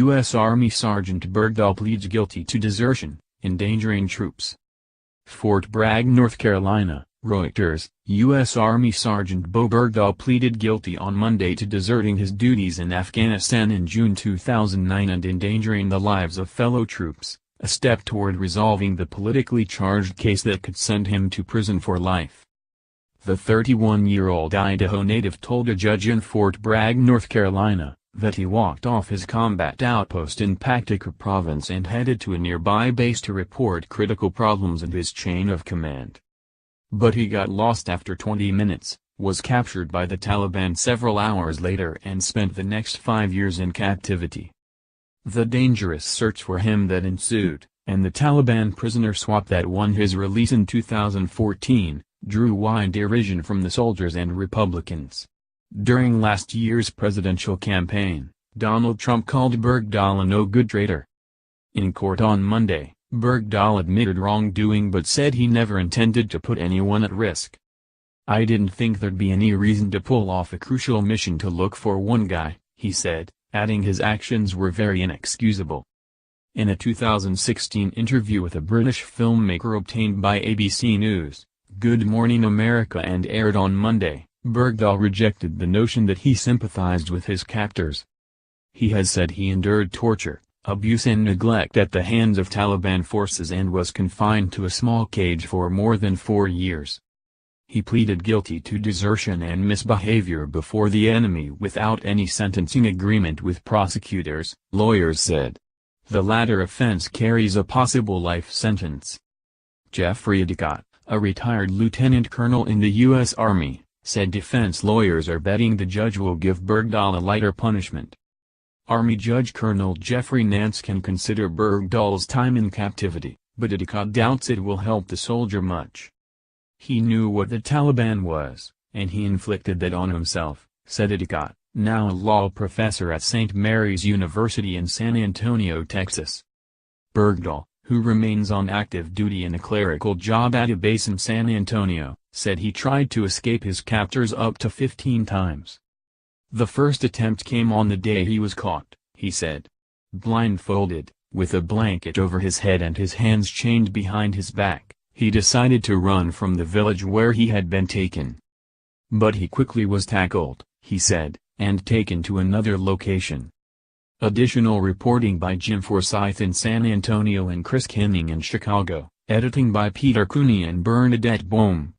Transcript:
U.S. Army Sergeant Bergdahl pleads guilty to desertion, endangering troops. Fort Bragg, North Carolina, Reuters. U.S. Army Sergeant Bowe Bergdahl pleaded guilty on Monday to deserting his duties in Afghanistan in June 2009 and endangering the lives of fellow troops, a step toward resolving the politically charged case that could send him to prison for life. The 31-year-old Idaho native told a judge in Fort Bragg, North Carolina, that he walked off his combat outpost in Paktika province and headed to a nearby base to report critical problems in his chain of command. But he got lost after 20 minutes, was captured by the Taliban several hours later and spent the next 5 years in captivity. The dangerous search for him that ensued, and the Taliban prisoner swap that won his release in 2014, drew wide derision from the soldiers and Republicans. During last year's presidential campaign, Donald Trump called Bergdahl a no-good traitor. In court on Monday, Bergdahl admitted wrongdoing but said he never intended to put anyone at risk. "I didn't think there'd be any reason to pull off a crucial mission to look for one guy," he said, adding his actions were very inexcusable. In a 2016 interview with a British filmmaker obtained by ABC News, Good Morning America and aired on Monday, Bergdahl rejected the notion that he sympathized with his captors. He has said he endured torture, abuse and neglect at the hands of Taliban forces and was confined to a small cage for more than 4 years. He pleaded guilty to desertion and misbehavior before the enemy without any sentencing agreement with prosecutors, lawyers said. The latter offense carries a possible life sentence. Jeffrey Paktika, a retired lieutenant colonel in the U.S. Army, said defense lawyers are betting the judge will give Bergdahl a lighter punishment. Army Judge Colonel Jeffrey Nance can consider Bergdahl's time in captivity, but Paktika doubts it will help the soldier much. "He knew what the Taliban was, and he inflicted that on himself," said Paktika, now a law professor at St. Mary's University in San Antonio, Texas. Bergdahl, who remains on active duty in a clerical job at a base in San Antonio, said he tried to escape his captors up to 15 times. "The first attempt came on the day he was caught," he said. Blindfolded, with a blanket over his head and his hands chained behind his back, he decided to run from the village where he had been taken. But he quickly was tackled, he said, and taken to another location. Additional reporting by Jim Forsyth in San Antonio and Chris Kinning in Chicago, editing by Peter Cooney and Bernadette Boehm.